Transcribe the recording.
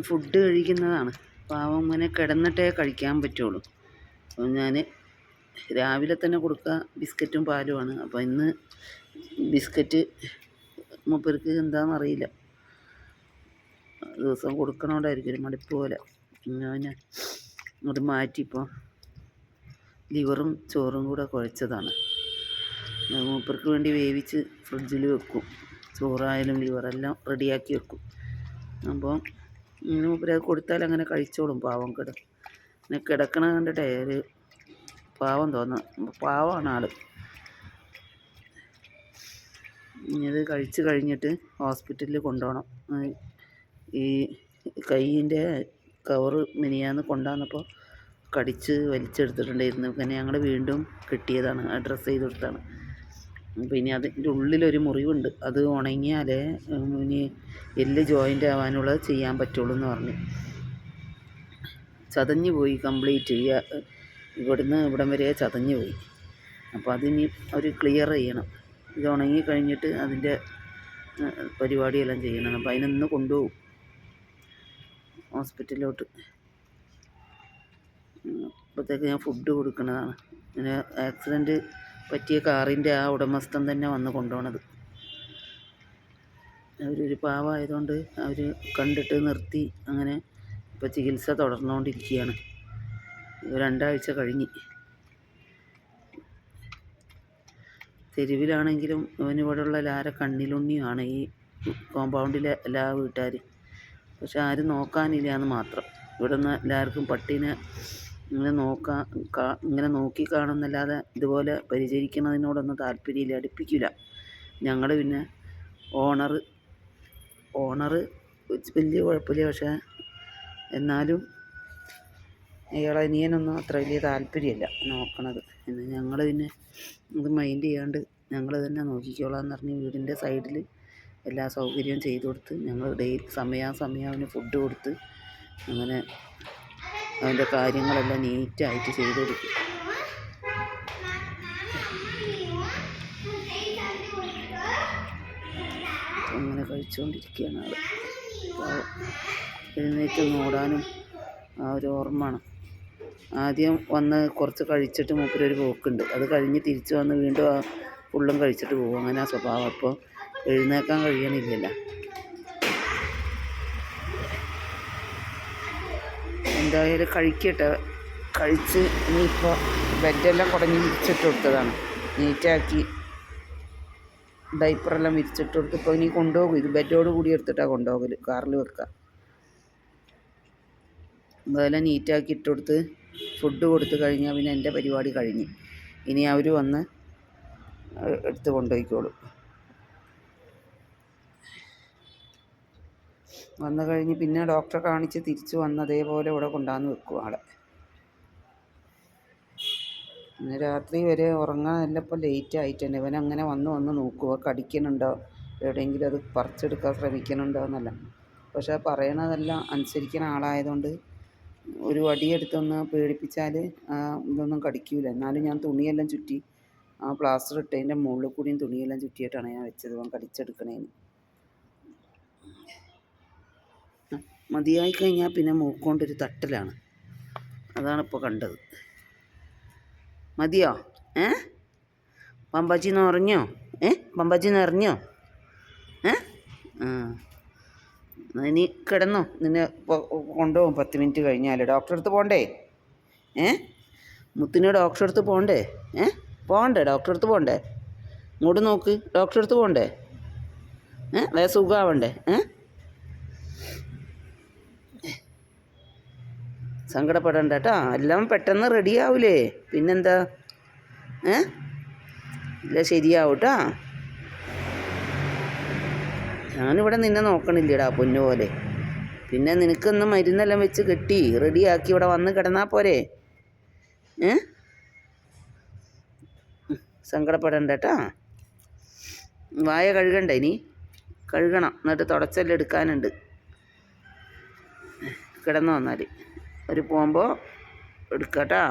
Food കഴിക്കുന്നതാണ്. പാവം ഇങ്ങനെ കിടന്നിട്ടേ കഴിക്കാൻ പറ്റുള്ളൂ. അപ്പോൾ ഞാൻ രാവിലെ തന്നെ കൊടുക്കുക ബിസ്ക്കറ്റും പാലുമാണ്. അപ്പോൾ ഇന്ന് ബിസ്ക്കറ്റ് മൂപ്പർക്ക് എന്താണെന്നറിയില്ല, ദിവസം കൊടുക്കണോണ്ടായിരിക്കും ഒരു മടുപ്പ് പോലെ. ഞാൻ അത് മാറ്റിപ്പോൾ ലിവറും ചോറും കൂടെ കുഴച്ചതാണ്. മൂപ്പർക്ക് വേണ്ടി വേവിച്ച് ഫ്രിഡ്ജിൽ വെക്കും. ചോറായാലും ലിവറെല്ലാം റെഡിയാക്കി വെക്കും. അപ്പോൾ ഇങ്ങനെ മൂപ്പരത് കൊടുത്താൽ അങ്ങനെ കഴിച്ചോളും. പാവം പിന്നെ കിടക്കണ കണ്ടിട്ടേ ഒരു പാവം തോന്നുന്നു. പാവമാണ് ആൾ. ഇനിയത് കഴിച്ച് കഴിഞ്ഞിട്ട് ഹോസ്പിറ്റലിൽ കൊണ്ടുപോകണം. ഈ കൈയിൻ്റെ കവറ് മിനിയാന്ന് കൊണ്ടുവന്നപ്പോൾ കടിച്ച് വലിച്ചെടുത്തിട്ടുണ്ടായിരുന്നു. പിന്നെ ഞങ്ങൾ വീണ്ടും കിട്ടിയതാണ്, ഡ്രസ്സ് ചെയ്ത് കൊടുത്താണ്. പിന്നെ അതിൻ്റെ ഉള്ളിലൊരു മുറിവുണ്ട്, അത് ഉണങ്ങിയാലേ ഇനി എല്ല് ജോയിൻ്റ് ആവാനുള്ളത് ചെയ്യാൻ പറ്റുള്ളൂ എന്ന് പറഞ്ഞു. ചതഞ്ഞു പോയി കംപ്ലീറ്റ്, ഇവിടുന്ന് ഇവിടം വരെ ചതഞ്ഞു പോയി. അപ്പോൾ അതിനി ഒരു ക്ലിയർ ചെയ്യണം. ഇത് ഉണങ്ങി കഴിഞ്ഞിട്ട് അതിൻ്റെ പരിപാടിയെല്ലാം ചെയ്യണം. അപ്പോൾ അതിനൊന്ന് കൊണ്ടുപോകും ഹോസ്പിറ്റലിലോട്ട്. അപ്പോഴത്തേക്ക് ഞാൻ ഫുഡ് കൊടുക്കുന്നതാണ്. പിന്നെ ആക്സിഡൻറ്റ് പറ്റിയ കാറിൻ്റെ ആ ഉടമസ്ഥൻ തന്നെ വന്ന് കൊണ്ടുപോകണത്. അവരൊരു പാവമായതുകൊണ്ട് അവർ കണ്ടിട്ട് നിർത്തി. അങ്ങനെ ഇപ്പോൾ ചികിത്സ തുടർന്നുകൊണ്ടിരിക്കുകയാണ്. 2 ആഴ്ച കഴിഞ്ഞ്. തെരുവിലാണെങ്കിലും ഇവനിവിടെയുള്ള എല്ലാവരും കണ്ണിലുണ്ണിയാണ്, ഈ കോമ്പൗണ്ടിലെ എല്ലാ വീട്ടുകാർ. പക്ഷെ ആരും നോക്കാനില്ല എന്ന് മാത്രം. ഇവിടെ നിന്ന് എല്ലാവർക്കും പട്ടീനെ ഇങ്ങനെ നോക്കി കാണുന്നല്ലാതെ ഇതുപോലെ പരിചരിക്കുന്നതിനോടൊന്നും താല്പര്യമില്ല, അടുപ്പിക്കില്ല. ഞങ്ങൾ പിന്നെ ഓണർ വലിയ കുഴപ്പമില്ല. പക്ഷേ എന്നാലും അയാളെ അനിയനൊന്നും അത്ര വലിയ താല്പര്യമില്ല നോക്കണത്. പിന്നെ ഞങ്ങൾ പിന്നെ ഇത് മൈൻഡ് ചെയ്യാണ്ട് ഞങ്ങൾ തന്നെ നോക്കിക്കോളാമെന്ന് പറഞ്ഞ് വീടിൻ്റെ സൈഡിൽ എല്ലാ സൗകര്യവും ചെയ്തു കൊടുത്ത് ഞങ്ങൾ ഡെയിലി സമയാസമയം അവന് ഫുഡ് കൊടുത്ത് അങ്ങനെ അവൻ്റെ കാര്യങ്ങളെല്ലാം നീറ്റായിട്ട് ചെയ്തു കൊടുക്കും. അങ്ങനെ കഴിച്ചുകൊണ്ടിരിക്കുകയാണ് ആൾ. എഴുന്നേറ്റ് ഓടാനും ആ ഒരു ഓർമ്മയാണ്. ആദ്യം വന്ന് കുറച്ച് കഴിച്ചിട്ട് മൂപ്പരൊരു പോക്കുണ്ട്. അത് കഴിഞ്ഞ് തിരിച്ച് വന്ന് വീണ്ടും ആ ഫുള്ളും കഴിച്ചിട്ട് പോകും. അങ്ങനെ ആ സ്വഭാവം. അപ്പോൾ എഴുന്നേക്കാൻ കഴിയണില്ലല്ലോ. എന്തായാലും കഴിക്കട്ടെ. കഴിച്ച് ഇനിയിപ്പോൾ ബെഡെല്ലാം കുടഞ്ഞ് വിരിച്ചിട്ട് കൊടുത്തതാണ്, നീറ്റാക്കി ഡൈപ്പറെല്ലാം വിരിച്ചിട്ട് കൊടുത്ത്. ഇപ്പോൾ ഇനി കൊണ്ടുപോകും. ഇത് ബെഡോട് കൂടി എടുത്തിട്ടാണ് കൊണ്ടുപോകൽ, കാറിൽ വെക്കുക. അതെല്ലാം നീറ്റാക്കി ഇട്ട് കൊടുത്ത് ഫുഡ് കൊടുത്ത് കഴിഞ്ഞാൽ പിന്നെ എൻ്റെ പരിപാടി കഴിഞ്ഞ്. ഇനി അവർ വന്ന് എടുത്ത് കൊണ്ടുപോയിക്കോളും. വന്നു കഴിഞ്ഞ് പിന്നെ ഡോക്ടറെ കാണിച്ച് തിരിച്ച് വന്ന് അതേപോലെ ഇവിടെ കൊണ്ടുവന്ന് വെക്കും ആളെ. പിന്നെ രാത്രി വരെ ഉറങ്ങാനെല്ലാം ഇപ്പോൾ ലേറ്റ് ആയിട്ടുണ്ട്. ഇവനങ്ങനെ വന്ന് നോക്കുക, കടിക്കണുണ്ടോ, എവിടെയെങ്കിലും അത് പറിച്ചെടുക്കാൻ ശ്രമിക്കണുണ്ടോ എന്നല്ല. പക്ഷേ പറയണതെല്ലാം അനുസരിക്കുന്ന ആളായതുകൊണ്ട് ഒരു വടിയെടുത്തൊന്ന് പേടിപ്പിച്ചാൽ ഇതൊന്നും കടിക്കൂല. എന്നാലും ഞാൻ തുണിയെല്ലാം ചുറ്റി ആ പ്ലാസ്റ്റർ ഇട്ടതിൻ്റെ മുകളിൽ കൂടിയും തുണിയെല്ലാം ചുറ്റിയിട്ടാണ് ഞാൻ വെച്ചത് അവൻ കടിച്ചെടുക്കണേന്. മതിയായി കഴിഞ്ഞാൽ പിന്നെ മൂക്കൊണ്ടൊരു തട്ടലാണ്. അതാണിപ്പോൾ കണ്ടത്. മതിയോ? പമ്പാച്ചിന്ന് ഉറങ്ങിയോ? പമ്പാച്ചിന്ന് ഇറങ്ങിയോ? ഇനി കിടന്നോ, നിന്നെ കൊണ്ടുപോകും 10 മിനിറ്റ് കഴിഞ്ഞാൽ. ഡോക്ടറെ അടുത്ത് പോകണ്ടേ? മുത്തിന് ഡോക്ടറെ അടുത്ത് പോകണ്ടേ? പോകണ്ടേ? ഡോക്ടറെ അടുത്ത് പോകണ്ടേ? ഇങ്ങോട്ട് നോക്ക്, ഡോക്ടറെ അടുത്ത് പോകണ്ടേ? വേറെ സുഖമാവണ്ടേ? സങ്കടപ്പെടണ്ട കേട്ടോ, എല്ലാം പെട്ടെന്ന് റെഡിയാവൂലേ. പിന്നെന്താ, ഇല്ല ശരിയാവും കേട്ടോ. ഞാനിവിടെ നിന്നെ നോക്കണില്ലടാ പൊന്നു പോലെ. പിന്നെ നിനക്കൊന്ന് മരുന്നെല്ലാം വെച്ച് കെട്ടി റെഡിയാക്കി ഇവിടെ വന്ന് കിടന്നാൽ പോരെ? സങ്കടപ്പെടണ്ട കേട്ടോ. വായ കഴുകണ്ട, ഇനി കഴുകണം. എന്നിട്ട് തുടച്ചെല്ലാം എടുക്കാനുണ്ട്. കിടന്നു വന്നാൽ ഒരു പോകുമ്പോൾ എടുക്കട്ടാ.